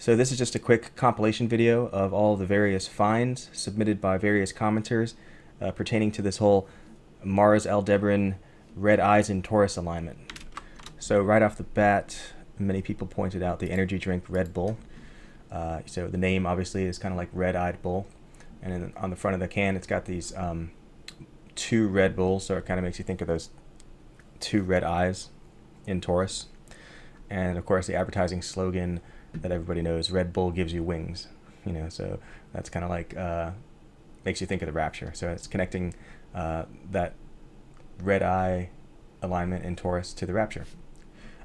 So this is just a quick compilation video of all the various finds submitted by various commenters pertaining to this whole Mars Aldebaran Red Eyes in Taurus alignment. So right off the bat, many people pointed out the energy drink Red Bull. So the name obviously is kind of like Red-Eyed Bull. And then on the front of the can, it's got these two Red Bulls, so it kind of makes you think of those two red eyes in Taurus. And of course the advertising slogan that everybody knows, Red Bull gives you wings, so that's kind of like makes you think of the rapture. So it's connecting that red eye alignment in Taurus to the rapture.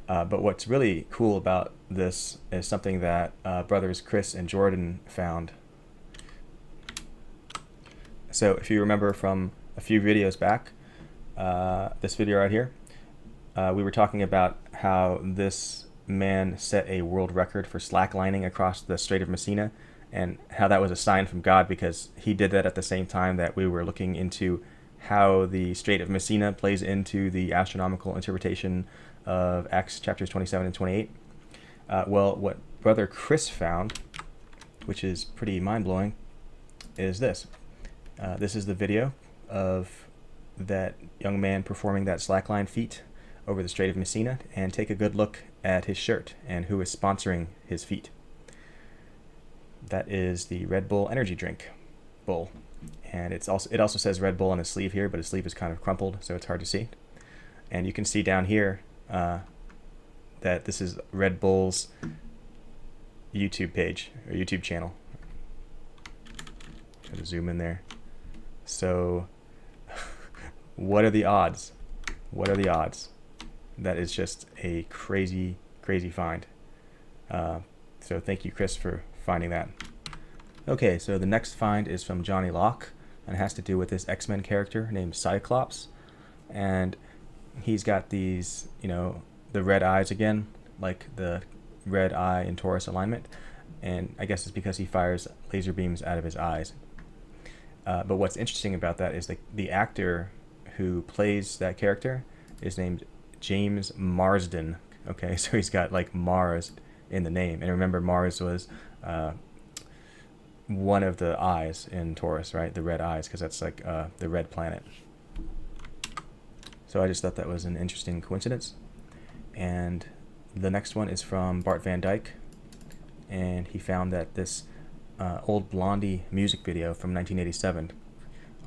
But what's really cool about this is something that brothers Chris and Jordan found. So if you remember from a few videos back, this video right here, we were talking about how this man set a world record for slacklining across the Strait of Messina, and how that was a sign from God because he did that at the same time that we were looking into how the Strait of Messina plays into the astronomical interpretation of Acts chapters 27 and 28. Well, what brother Chris found, which is pretty mind-blowing, is this. This is the video of that young man performing that slackline feat over the Strait of Messina, and take a good look at his shirt and who is sponsoring his feat. That is the Red Bull energy drink Bull, and it also says Red Bull on his sleeve here, but his sleeve is kind of crumpled, so it's hard to see. And you can see down here that this is Red Bull's YouTube page or YouTube channel. Try to zoom in there. So what are the odds? What are the odds? That is just a crazy, crazy find. So thank you, Chris, for finding that. Okay, so the next find is from Johnny Locke, and it has to do with this X-Men character named Cyclops. And he's got these, the red eyes again, like the red eye in Taurus alignment. And I guess it's because he fires laser beams out of his eyes. But what's interesting about that is the actor who plays that character is named James Marsden. Okay, so he's got like Mars in the name. And remember, Mars was one of the eyes in Taurus, right? The red eyes, because that's like the red planet. So I just thought that was an interesting coincidence. And the next one is from Bart Van Dyke. And he found that this old Blondie music video from 1987,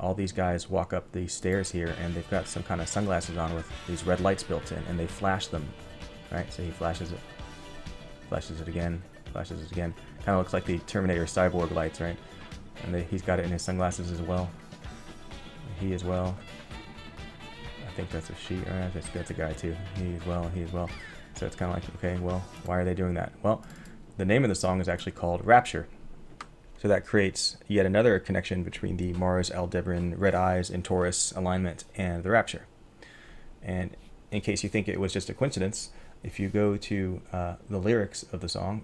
all these guys walk up these stairs here and they've got some kind of sunglasses on with these red lights built in, and they flash them, right? So he flashes it again, kind of looks like the Terminator Cyborg lights, right? And he's got it in his sunglasses as well. He as well. I think that's a she, or that's a guy too. He as well. So it's kind of like, okay, well, why are they doing that? Well, the name of the song is actually called Rapture. So that creates yet another connection between the Mars Aldebaran Red Eyes in Taurus alignment and the Rapture. And in case you think it was just a coincidence, if you go to the lyrics of the song,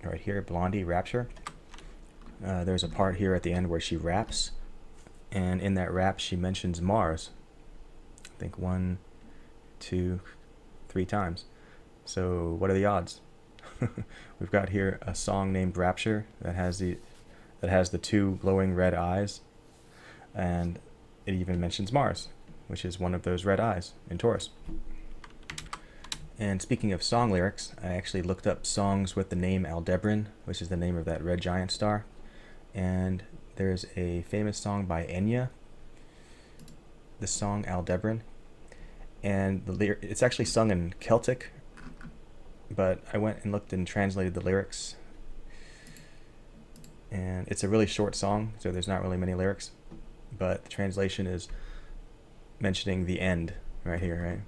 right here, Blondie, Rapture, there's a part here at the end where she raps, and in that rap she mentions Mars, I think 1, 2, 3 times. So what are the odds? We've got here a song named Rapture that has the two glowing red eyes, and it even mentions Mars, which is one of those red eyes in Taurus. And speaking of song lyrics, I actually looked up songs with the name Aldebaran, which is the name of that red giant star, and there's a famous song by Enya, the song Aldebaran, and it's actually sung in Celtic. But I went and looked and translated the lyrics, and it's a really short song, so there's not really many lyrics, but the translation is mentioning the end right here, right?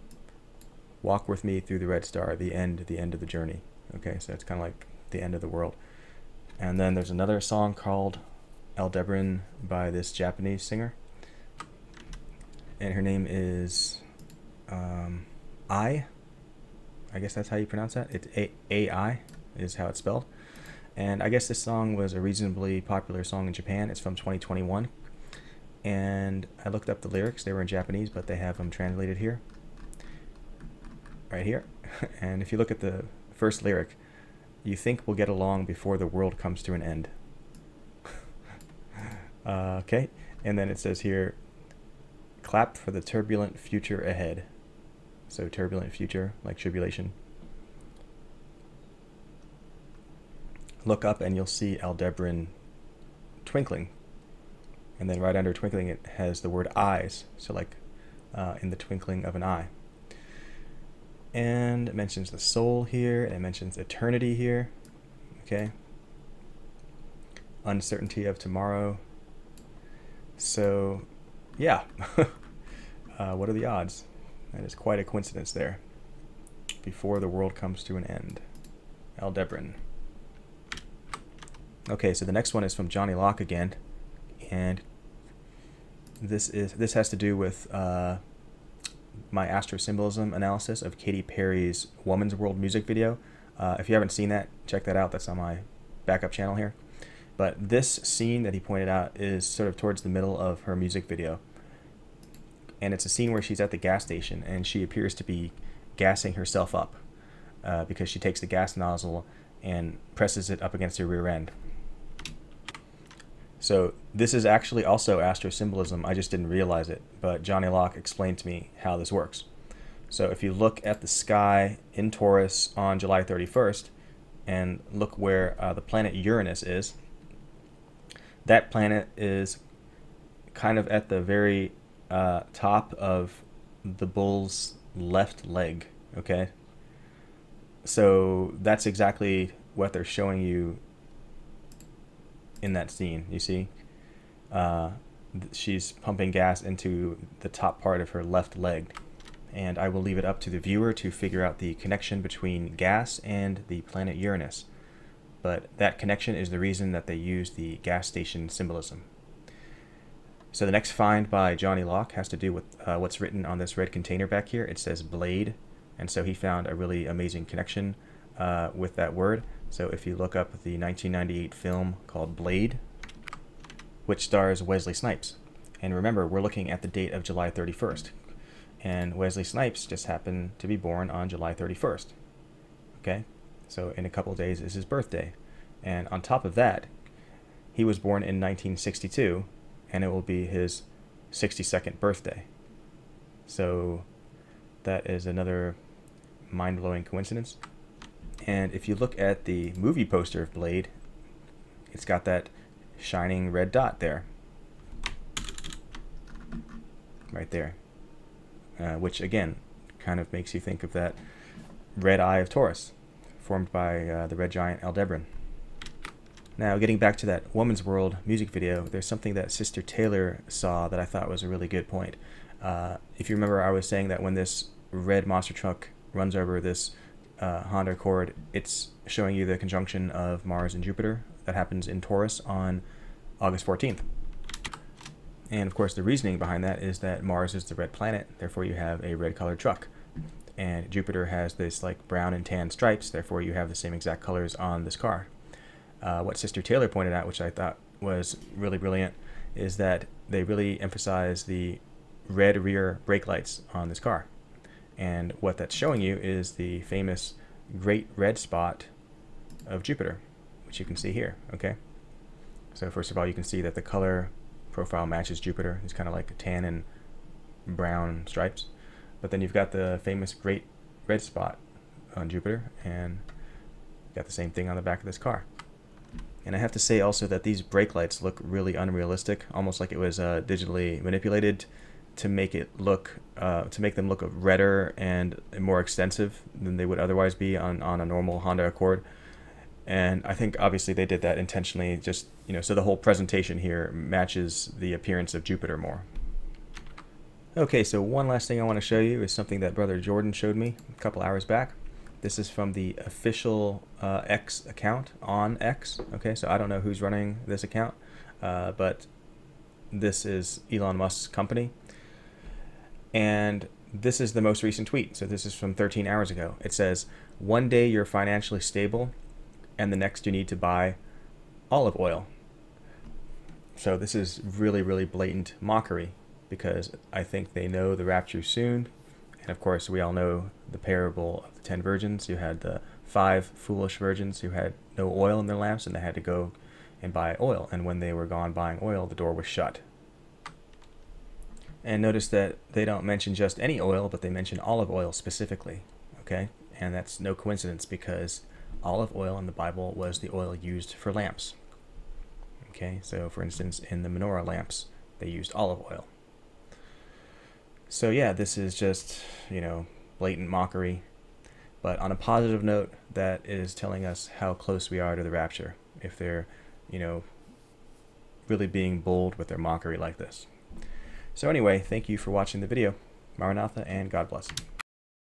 Walk with me through the red star, the end of the journey. Okay, so it's kind of like the end of the world. And then there's another song called Aldebaran by this Japanese singer, and her name is I guess that's how you pronounce that. It's A-I is how it's spelled. And I guess this song was a reasonably popular song in Japan. It's from 2021. And I looked up the lyrics. They were in Japanese, but they have them translated here. Right here. And if you look at the first lyric, You think we'll get along before the world comes to an end. Okay, and then it says here, clap for the turbulent future ahead. So turbulent future, like tribulation. Look up and you'll see Aldebaran twinkling. And then right under twinkling it has the word eyes, so like in the twinkling of an eye. And it mentions the soul here, and it mentions eternity here. Okay. Uncertainty of tomorrow. So, yeah. What are the odds? That is quite a coincidence there. Before the world comes to an end. Aldebaran. Okay, so the next one is from Johnny Locke again, and this has to do with my astrosymbolism analysis of Katy Perry's Woman's World music video. If you haven't seen that, check that out. That's on my backup channel here. But this scene that he pointed out is sort of towards the middle of her music video. And it's a scene where she's at the gas station and she appears to be gassing herself up because she takes the gas nozzle and presses it up against her rear end. So this is actually also astrosymbolism. I just didn't realize it, but Johnny Locke explained to me how this works. So if you look at the sky in Taurus on July 31st and look where the planet Uranus is, that planet is kind of at the very top of the bull's left leg, okay? So that's exactly what they're showing you in that scene. You see, she's pumping gas into the top part of her left leg, and I will leave it up to the viewer to figure out the connection between gas and the planet Uranus. But that connection is the reason that they use the gas station symbolism. So the next find by Johnny Locke has to do with what's written on this red container back here. It says Blade, and so he found a really amazing connection with that word. So if you look up the 1998 film called Blade, which stars Wesley Snipes, and remember, we're looking at the date of July 31st, and Wesley Snipes just happened to be born on July 31st. Okay, so in a couple of days is his birthday, and on top of that, he was born in 1962, and it will be his 62nd birthday. So that is another mind-blowing coincidence. And if you look at the movie poster of Blade, it's got that shining red dot there. Right there. Which, again, kind of makes you think of that red eye of Taurus, formed by the red giant Aldebaran. Now, getting back to that Woman's World music video, there's something that Sister Taylor saw that I thought was a really good point. If you remember, I was saying that when this red monster truck runs over this Honda Accord, it's showing you the conjunction of Mars and Jupiter that happens in Taurus on August 14th. And of course, the reasoning behind that is that Mars is the red planet, therefore you have a red colored truck. And Jupiter has this like brown and tan stripes, therefore you have the same exact colors on this car. What Sister Taylor pointed out, which I thought was really brilliant, is that they really emphasize the red rear brake lights on this car. And what that's showing you is the famous great red spot of Jupiter, which you can see here, okay? So first of all, you can see that the color profile matches Jupiter. It's kind of like tan and brown stripes. But then you've got the famous great red spot on Jupiter, and you've got the same thing on the back of this car. And I have to say also that these brake lights look really unrealistic, almost like it was digitally manipulated to make it look, to make them look redder and more extensive than they would otherwise be on a normal Honda Accord. And I think obviously they did that intentionally, just, you know, so the whole presentation here matches the appearance of Jupiter more. Okay, so one last thing I want to show you is something that Brother Jordan showed me a couple hours back. This is from the official X account on X. Okay, so I don't know who's running this account, but this is Elon Musk's company. And this is the most recent tweet. So this is from 13 hours ago. It says, "One day you're financially stable, and the next you need to buy olive oil." So this is really, really blatant mockery, because I think they know the rapture soon. And of course, we all know the parable of the 10 virgins. You had the 5 foolish virgins who had no oil in their lamps, and they had to go and buy oil. And when they were gone buying oil, the door was shut. And notice that they don't mention just any oil, but they mention olive oil specifically. Okay? And that's no coincidence, because olive oil in the Bible was the oil used for lamps. Okay? So, for instance, in the menorah lamps, they used olive oil. So yeah, this is just, blatant mockery. But on a positive note, that is telling us how close we are to the rapture, if they're, really being bold with their mockery like this. So anyway, thank you for watching the video. Maranatha, and God bless.